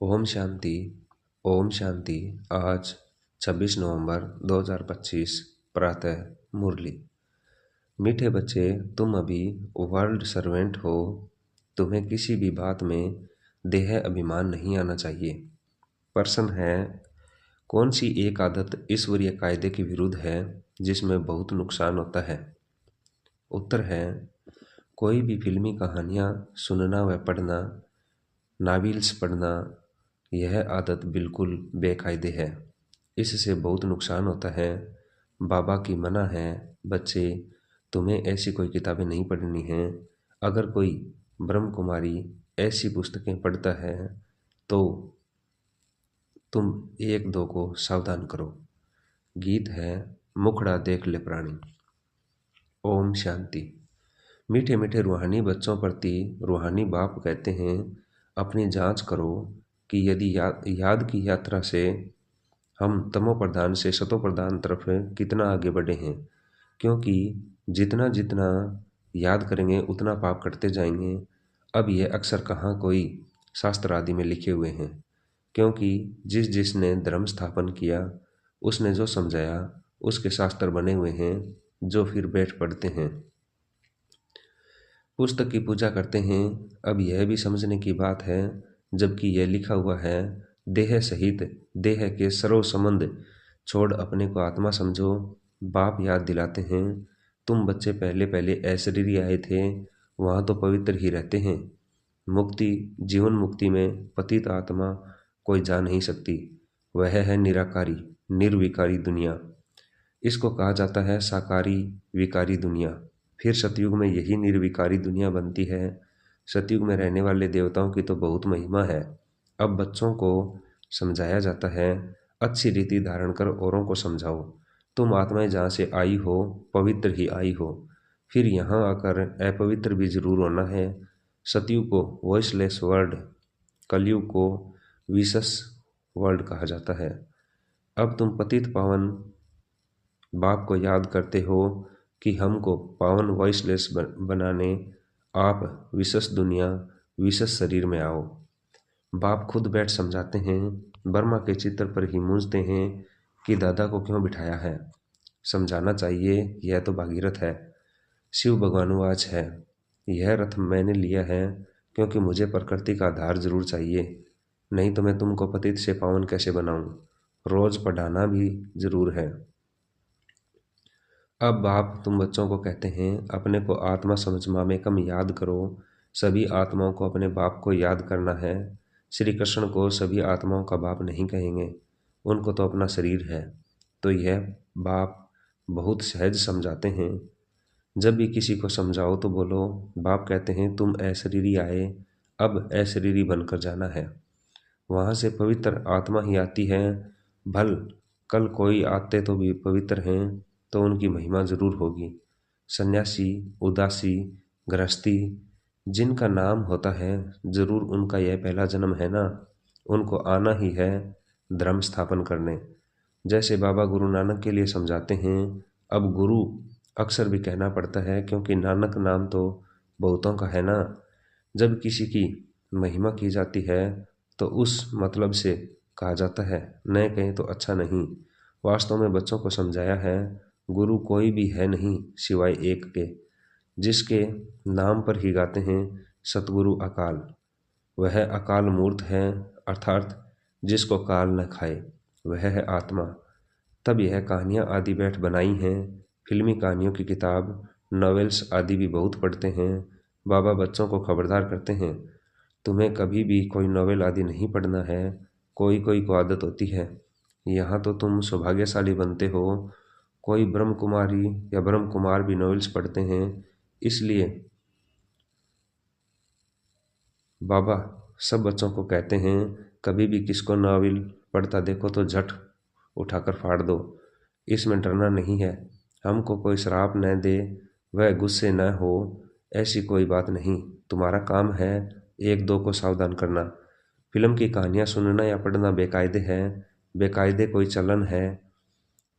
ओम शांति। ओम शांति। आज 26 नवंबर 2025 प्रातः मुरली। मीठे बच्चे, तुम अभी वर्ल्ड सर्वेंट हो। तुम्हें किसी भी बात में देह अभिमान नहीं आना चाहिए। प्रश्न है, कौन सी एक आदत ईश्वरीय कायदे के विरुद्ध है जिसमें बहुत नुकसान होता है? उत्तर है, कोई भी फिल्मी कहानियाँ सुनना व पढ़ना, नावेल्स पढ़ना, यह आदत बिल्कुल बेकायदे है। इससे बहुत नुकसान होता है। बाबा की मना है, बच्चे तुम्हें ऐसी कोई किताबें नहीं पढ़नी हैं। अगर कोई ब्रह्म कुमारी ऐसी पुस्तकें पढ़ता है तो तुम एक दो को सावधान करो। गीत है, मुखड़ा देख ले प्राणी। ओम शांति। मीठे मीठे रूहानी बच्चों प्रति रूहानी बाप कहते हैं, अपनी जांच करो कि यदि याद की यात्रा से हम तमो प्रधान से सतो प्रधान तरफ कितना आगे बढ़े हैं। क्योंकि जितना जितना याद करेंगे उतना पाप कटते जाएंगे। अब ये अक्सर कहाँ कोई शास्त्र आदि में लिखे हुए हैं, क्योंकि जिसने धर्म स्थापन किया उसने जो समझाया उसके शास्त्र बने हुए हैं, जो फिर बैठ पढ़ते हैं, पुस्तक की पूजा करते हैं। अब यह भी समझने की बात है, जबकि यह लिखा हुआ है, देह सहित देह के सर्व संबंध छोड़ अपने को आत्मा समझो। बाप याद दिलाते हैं, तुम बच्चे पहले पहले अशरीरी आए थे, वहाँ तो पवित्र ही रहते हैं। मुक्ति, जीवन मुक्ति में पतित आत्मा कोई जा नहीं सकती। वह है निराकारी निर्विकारी दुनिया। इसको कहा जाता है साकारी विकारी दुनिया। फिर सतयुग में यही निर्विकारी दुनिया बनती है। सतयुग में रहने वाले देवताओं की तो बहुत महिमा है। अब बच्चों को समझाया जाता है, अच्छी रीति धारण कर औरों को समझाओ। तुम आत्माएं जहाँ से आई हो पवित्र ही आई हो, फिर यहाँ आकर अपवित्र भी जरूर होना है। सतयुग को वॉइसलेस वर्ल्ड, कलयुग को विशस वर्ल्ड कहा जाता है। अब तुम पतित पावन बाप को याद करते हो कि हमको पावन वॉइसलेस बनाने आप विशेष दुनिया विशेष शरीर में आओ। बाप खुद बैठ समझाते हैं, बर्मा के चित्र पर ही मूंझते हैं कि दादा को क्यों बिठाया है। समझाना चाहिए, यह तो भागीरथ है। शिव भगवानुवाच है, यह रथ मैंने लिया है क्योंकि मुझे प्रकृति का आधार जरूर चाहिए, नहीं तो मैं तुमको पतित से पावन कैसे बनाऊं। रोज पढ़ाना भी जरूर है। अब बाप तुम बच्चों को कहते हैं, अपने को आत्मा समझ मामेकम याद करो। सभी आत्माओं को अपने बाप को याद करना है। श्री कृष्ण को सभी आत्माओं का बाप नहीं कहेंगे, उनको तो अपना शरीर है। तो यह बाप बहुत सहज समझाते हैं। जब भी किसी को समझाओ तो बोलो, बाप कहते हैं तुम अशरीरी आए, अब अशरीरी बनकर जाना है। वहाँ से पवित्र आत्मा ही आती है। भल कल कोई आते तो भी पवित्र हैं, तो उनकी महिमा जरूर होगी। सन्यासी, उदासी, गृहस्थी, जिनका नाम होता है, जरूर उनका यह पहला जन्म है ना। उनको आना ही है धर्म स्थापन करने। जैसे बाबा गुरु नानक के लिए समझाते हैं, अब गुरु अक्सर भी कहना पड़ता है, क्योंकि नानक नाम तो बहुतों का है ना। जब किसी की महिमा की जाती है तो उस मतलब से कहा जाता है, न कहें तो अच्छा नहीं। वास्तव में बच्चों को समझाया है, गुरु कोई भी है नहीं सिवाय एक के, जिसके नाम पर ही गाते हैं सतगुरु अकाल। वह अकाल मूर्त है, अर्थात जिसको काल न खाए, वह है आत्मा। तब यह कहानियाँ आदि बैठ बनाई हैं। फिल्मी कहानियों की किताब, नॉवेल्स आदि भी बहुत पढ़ते हैं। बाबा बच्चों को खबरदार करते हैं, तुम्हें कभी भी कोई नॉवेल आदि नहीं पढ़ना है। कोई कोई को आदत होती है, यहाँ तो तुम सौभाग्यशाली बनते हो। कोई ब्रह्म कुमारी या ब्रह्म कुमार भी नॉवेल्स पढ़ते हैं। इसलिए बाबा सब बच्चों को कहते हैं, कभी भी किसको नॉवेल पढ़ता देखो तो झट उठाकर फाड़ दो। इसमें डरना नहीं है। हमको कोई श्राप न दे, वह गुस्से न हो, ऐसी कोई बात नहीं। तुम्हारा काम है एक दो को सावधान करना। फिल्म की कहानियाँ सुनना या पढ़ना बेकायदे है। बेकायदे कोई चलन है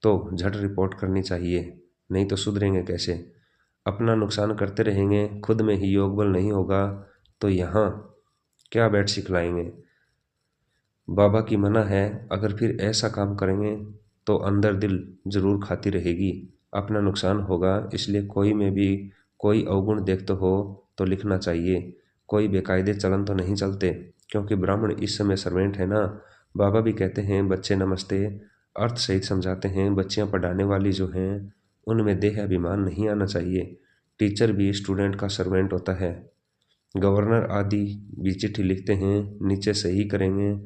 तो झट रिपोर्ट करनी चाहिए, नहीं तो सुधरेंगे कैसे। अपना नुकसान करते रहेंगे, खुद में ही योग बल नहीं होगा तो यहाँ क्या बैठ सिखलाएंगे। बाबा की मना है, अगर फिर ऐसा काम करेंगे तो अंदर दिल जरूर खाती रहेगी, अपना नुकसान होगा। इसलिए कोई में भी कोई अवगुण देखते हो तो लिखना चाहिए। कोई बेकायदे चलन तो नहीं चलते, क्योंकि ब्राह्मण इस समय सर्वेंट है ना। बाबा भी कहते हैं बच्चे नमस्ते, अर्थ सहित समझाते हैं। बच्चियां पढ़ाने वाली जो हैं उनमें देह अभिमान नहीं आना चाहिए। टीचर भी स्टूडेंट का सर्वेंट होता है। गवर्नर आदि भी चिट्ठी लिखते हैं, नीचे सही करेंगे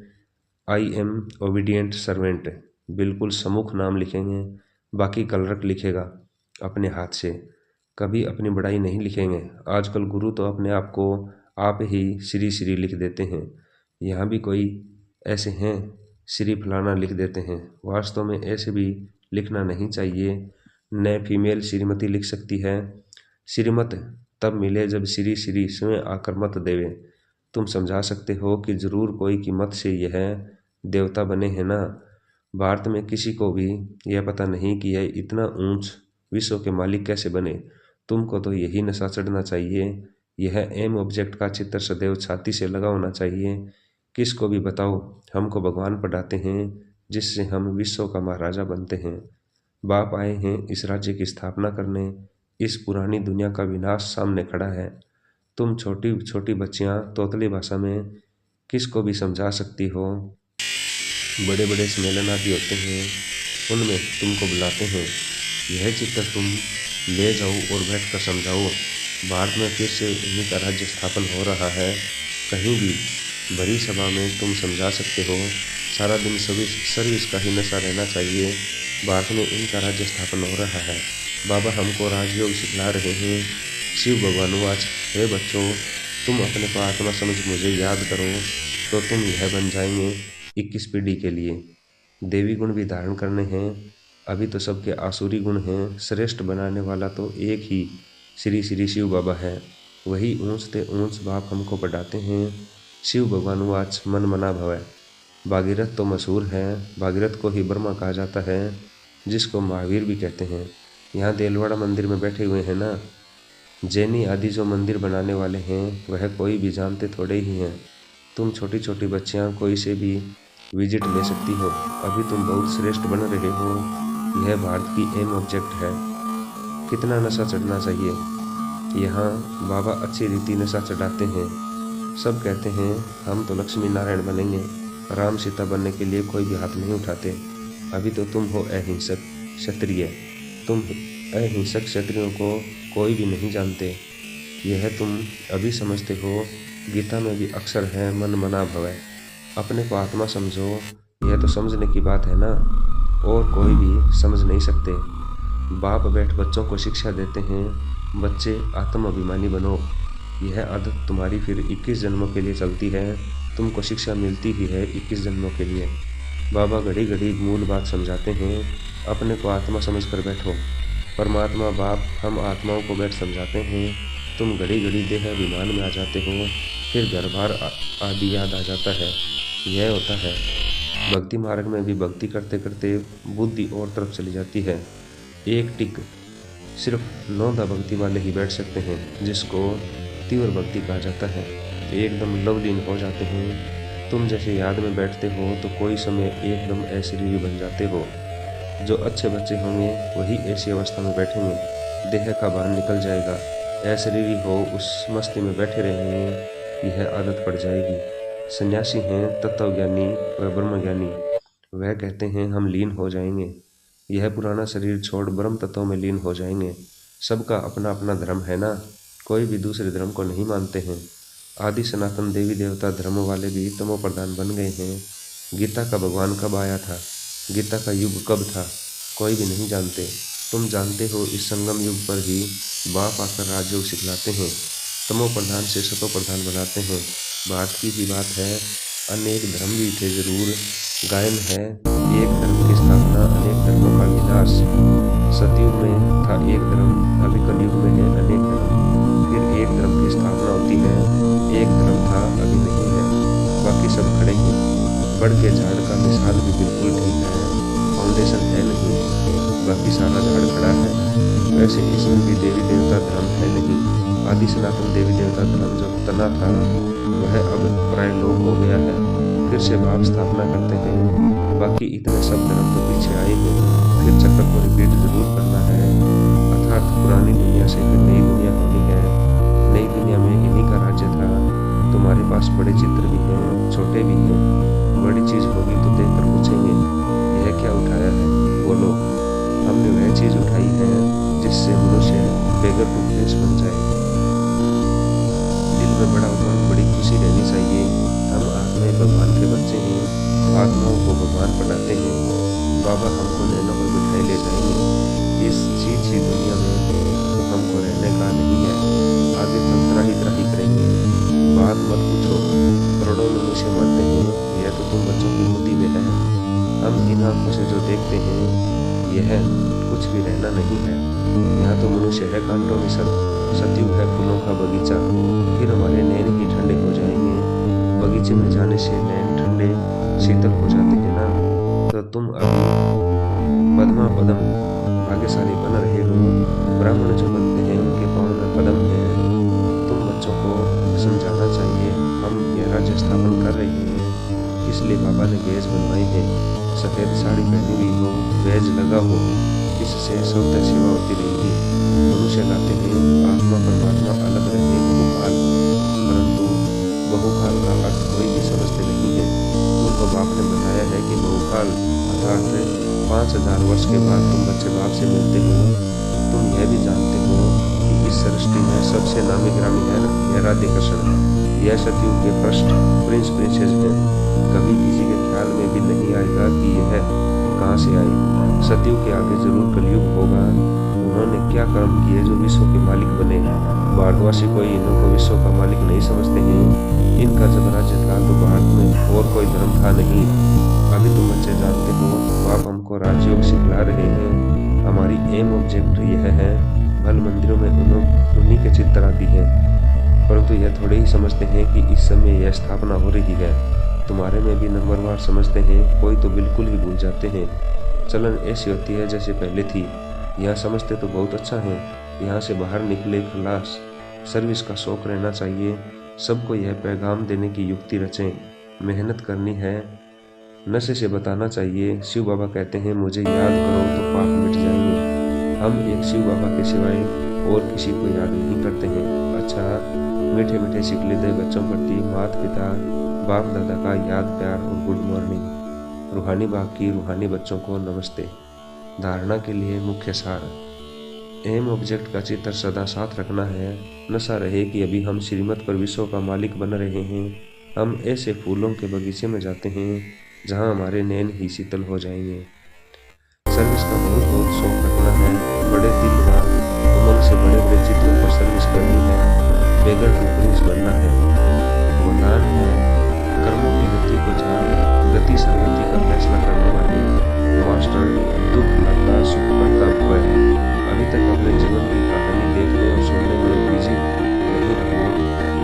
आई एम ओबीडियंट सर्वेंट, बिल्कुल सम्मुख नाम लिखेंगे। बाकी कलरक लिखेगा अपने हाथ से, कभी अपनी बड़ाई नहीं लिखेंगे। आजकल गुरु तो अपने आप को आप ही श्री श्री लिख देते हैं। यहाँ भी कोई ऐसे हैं श्री फलाना लिख देते हैं, वास्तव में ऐसे भी लिखना नहीं चाहिए। न फीमेल श्रीमती लिख सकती है। श्रीमत तब मिले जब श्री श्री स्वयं आकर मत देवे। तुम समझा सकते हो कि जरूर कोई की मत से यह देवता बने हैं ना। भारत में किसी को भी यह पता नहीं कि यह इतना ऊंच विश्व के मालिक कैसे बने। तुमको तो यही नशा चढ़ना चाहिए। यह एम ऑब्जेक्ट का चित्र सदैव छाती से लगा होना चाहिए। किसको भी बताओ, हमको भगवान पढ़ाते हैं जिससे हम विश्व का महाराजा बनते हैं। बाप आए हैं इस राज्य की स्थापना करने। इस पुरानी दुनिया का विनाश सामने खड़ा है। तुम छोटी छोटी बच्चियां तोतली भाषा में किसको भी समझा सकती हो। बड़े बड़े सम्मेलन आदि होते हैं, उनमें तुमको बुलाते हैं। यह चित्र तुम ले जाओ और बैठ कर समझाओ। भारत में फिर से इन्हीं का राज्य स्थापन हो रहा है। कहीं भी भरी सभा में तुम समझा सकते हो। सारा दिन सर्विस का ही नशा रहना चाहिए। भारत में इनका राज्य स्थापन हो रहा है। बाबा हमको राजयोग सिखला रहे हैं। शिव भगवान वाच, हे बच्चों, तुम अपने को आत्मा समझ मुझे याद करो तो तुम यह बन जाएंगे 21 पीढ़ी के लिए। देवी गुण भी धारण करने हैं। अभी तो सबके आसुरी गुण हैं। श्रेष्ठ बनाने वाला तो एक ही श्री श्री शिव बाबा है। वही ऊंच ते ऊंच बाप हमको बढ़ाते हैं। शिव भगवान वाच, मन मना भवै। भागीरथ तो मशहूर है। भागीरथ को ही ब्रह्मा कहा जाता है, जिसको महावीर भी कहते हैं। यहाँ देलवाड़ा मंदिर में बैठे हुए हैं ना। जैनी आदि जो मंदिर बनाने वाले हैं वह कोई भी जानते थोड़े ही हैं। तुम छोटी छोटी बच्चियाँ कोई से भी विजिट ले सकती हो। अभी तुम बहुत श्रेष्ठ बन रहे हो। यह भारत की एम ऑब्जेक्ट है। कितना नशा चढ़ना चाहिए। यहाँ बाबा अच्छी रीति नशा चढ़ाते हैं। सब कहते हैं हम तो लक्ष्मी नारायण बनेंगे, राम सीता बनने के लिए कोई भी हाथ नहीं उठाते। अभी तो तुम हो अहिंसक क्षत्रिय। तुम अहिंसक क्षत्रियों को कोई भी नहीं जानते। यह तुम अभी समझते हो। गीता में भी अक्षर है मन मना भवै। अपने को आत्मा समझो। यह तो समझने की बात है ना, और कोई भी समझ नहीं सकते। बाप बैठ बच्चों को शिक्षा देते हैं, बच्चे आत्म अभिमानी बनो। यह आदत तुम्हारी फिर 21 जन्मों के लिए चलती है। तुमको शिक्षा मिलती ही है 21 जन्मों के लिए। बाबा घड़ी घड़ी मूल बात समझाते हैं। अपने को आत्मा समझ कर बैठो। परमात्मा बाप हम आत्माओं को बैठ समझाते हैं। तुम घड़ी घड़ी देह अभिमान में आ जाते हो, फिर घर बार आदि याद आ जाता है। यह होता है भक्ति मार्ग में भी। भक्ति करते करते बुद्धि और तरफ चली जाती है। एक टिक सिर्फ नौदा भक्ति वाले ही बैठ सकते हैं, जिसको तीव्र भक्ति कहा जाता है। एकदम लवलीन हो जाते हैं। तुम जैसे याद में बैठते हो तो कोई समय एकदम अशरीरी बन जाते हो। जो अच्छे बच्चे होंगे वही ऐसी अवस्था में बैठेंगे, देह का भान निकल जाएगा। अशरीरी हो उस मस्ती में बैठे रहेंगे, यह आदत पड़ जाएगी। सन्यासी हैं तत्वज्ञानी व ब्रह्मज्ञानी, वह कहते हैं हम लीन हो जाएंगे। यह पुराना शरीर छोड़ ब्रह्म तत्व में लीन हो जाएंगे। सबका अपना अपना धर्म है ना, कोई भी दूसरे धर्म को नहीं मानते हैं। आदि सनातन देवी देवता धर्म वाले भी तमो प्रधान बन गए हैं। गीता का भगवान कब आया था, गीता का युग कब था, कोई भी नहीं जानते। तुम जानते हो इस संगम युग पर ही बाप आकर राजयोग सिखलाते हैं। तमो प्रधान से सतो प्रधान बनाते हैं। भारत की ही बात है, अनेक धर्म भी थे जरूर। गायन है एक धर्म की स्थापना अनेक धर्मों का विनाश। सतयुग में था एक धर्म, अभी कलयुग में है अनेक धर्म। फिर एक धर्म की स्थापना होती है। एक धर्म था अभी नहीं है, बाकी सब खड़े हैं। बड़ के झाड़ का मिसाल भी बिल्कुल ठीक है। फाउंडेशन है नहीं, बाकी सारा झाड़ खड़ा है। वैसे इसमें भी देवी देवता धर्म है नहीं। आदि सनातन देवी देवता धर्म जो तना था वह अब प्राय लोप हो गया है। फिर से भाव स्थापना करते हैं। बाकी इतने सब धर्म तो पीछे आए हैं, फिर चक्र को रिपीट जरूर करना है। अर्थात पुरानी दुनिया से फिर नई दुनिया होनी है। नई दुनिया में इन्हीं का राज्य था। तुम्हारे पास बड़े चित्र भी हैं, छोटे भी हैं। बड़ी चीज होगी तो देखकर पूछेंगे, यह क्या उठाया है? बोलो, हमने वह चीज उठाई है जिससे मनुष्य बेगर टू प्रिंस बन जाए। दिल में बड़ा उमंग, बड़ी खुशी रहनी चाहिए। हम आत्माएं भगवान के बच्चे हैं, आत्माओं को भगवान बनाते हैं। बाबा हमको नैनों पर बिठाए ले जाएंगे इस चीज दुनिया में, तो हमको रहने का नहीं है। आगे तो त्राही करेंगे। बात मत पूछो, करोड़ों मनुष्य मरते हैं, यह तो तुम बच्चों की बुद्धि में है। हम इन आंखों से जो देखते हैं यह कुछ भी रहना नहीं है। यहाँ तो मनुष्य है कांटों में सतयुग है फूलों का बगीचा। फिर हमारे नैन ही ठंडे हो जाएंगे। बगीचे में जाने से नैन ठंडे शीतल हो जाते हैं ना। तो तुम अभी पद्मा पदम भाग्यशाली बन रहे हो। ब्राह्मण जो बनते हैं उनके पाँव में पदम है। तुम बच्चों को समझाना चाहिए, हम यह राज्य स्थापन कर रहे हैं, इसलिए बाबा ने बेज बनवाई है। सफेद साड़ी पहनी हुई हो, बेज लगा हो, इससे स्वतः सेवा होती रहेगी। मनुष्य गाते हैं आत्मा परमात्मा अलग रहने बहुकाल, परंतु बहुकाल का अर्थ कोई भी समझते नहीं है। तुमको बाप ने बताया है कि बहुकाल अर्थात 5000 वर्ष के बाद तुम बच्चे बाप से मिलते हो। तुम यह भी जानते हो कि इस सृष्टि में सबसे नामी ग्रामी है राधे कृष्ण। यह सतयुग के फर्स्ट प्रिंस प्रिंसेस हैं। कभी किसी के ख्याल में भी नहीं आएगा कि यह कहाँ से आए। सतयुग के आगे जरूर कलयुग होगा। उन्होंने क्या कर्म किए जो विश्व के मालिक बने। भारतवासी कोई इनको विश्व का मालिक नहीं समझते हैं। इनका जब राज्य था तो भारत में और कोई धर्म था नहीं। अभी तुम बच्चे जानते हो, बाप हमको राजयोग सिखला रहे हैं। हमारी एम ऑब्जेक्ट यह है, भल मंदिरों में उन्हीं के चित्र आदि हैं, परंतु यह थोड़े ही समझते हैं कि इस समय यह स्थापना हो रही है। तुम्हारे में भी नंबरवार समझते हैं, कोई तो बिल्कुल ही भूल जाते हैं। चलन ऐसी होती है जैसे पहले थी। यहाँ समझते तो बहुत अच्छा है, यहाँ से बाहर निकले खलास। सर्विस का शौक रहना चाहिए। सबको यह पैगाम देने की युक्ति रचें। मेहनत करनी है, नशे से बताना चाहिए। शिव बाबा कहते हैं मुझे याद करो तो पाप मिट जाएंगे। हम एक शिव बाबा के सिवाय और किसी को याद नहीं करते हैं। अच्छा, मीठे मीठे शिकलिदे बच्चों प्रति माता पिता बाप दादा का याद प्यार और गुड मॉर्निंग। रूहानी बाप की रूहानी बच्चों को नमस्ते। धारणा के लिए मुख्य सार, एम ऑब्जेक्ट का चित्र सदा साथ रखना है। नशा रहे कि अभी हम श्रीमत पर विश्व का मालिक बन रहे हैं। हम ऐसे फूलों के बगीचे में जाते हैं जहां हमारे नैन ही शीतल हो जाएंगे। सर्विस का बहुत शौक रखना है। बड़े दिल व उमंग से बड़े बड़े चित्रों पर सर्विस करनी है। बेगर टू प्रिंस बनना है। वरदान है, कर्मों की गति को जान, गति संगति का फैसला करने वाले मास्टर दुख हरता सुख करता हुआ है। अभी तक अपने जीवन की कहानी देखने और सुनने में बिजी नहीं रहो,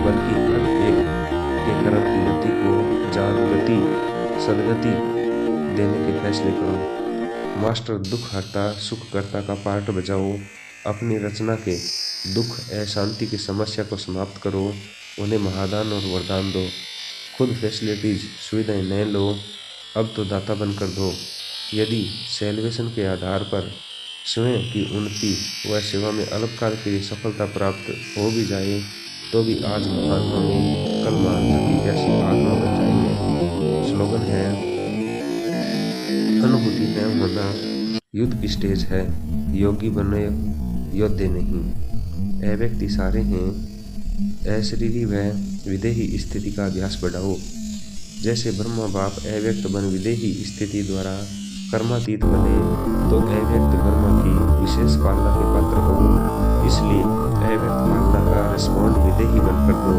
बल्कि हर एक के कर्म की गति को जान, गति सदगति देने के फैसले करो। मास्टर दुख हरता सुख करता का पार्ट बजाओ। अपनी रचना के दुख अशांति की समस्या को समाप्त करो। उन्हें महादान और वरदान दो। खुद फैसिलिटीज सुविधाएं न लो, अब तो दाता बनकर दो। यदि सेलिब्रेशन के आधार पर स्वयं की उन्नति व सेवा में अल्पकाल के लिए सफलता प्राप्त हो भी जाए तो भी आज महान होंगे, कल महानता की जैसी आत्मा बन जाएंगे। स्लोगन है, अनुभूति है होना युद्ध की स्टेज है, योगी बने योद्धे नहीं। ए व्यक्ति सारे हैं, अशरीरी व विदेही स्थिति का अभ्यास बढ़ाओ। जैसे ब्रह्मा बाप अव्यक्त बन विदेही स्थिति द्वारा कर्मातीत बने, तो अव्यक्त ब्रह्मा की विशेष पालना के पात्र हो। इसलिए अव्यक्त पालना का रिस्पॉन्ड विदेही बनकर दो।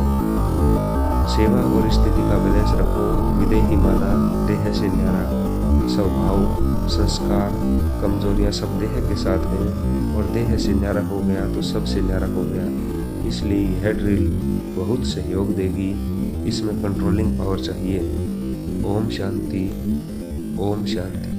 सेवा और स्थिति का बैलेंस रखो। विदेही माना देह से न्यारा। स्वभाव संस्कार कमजोरियां सब देह के साथ हैं और देह से न्यारा हो गया तो सबसे न्यारा हो गया। इसलिए यह ड्रिल बहुत सहयोग देगी। इसमें कंट्रोलिंग पावर चाहिए। ओम शांति, ओम शांति।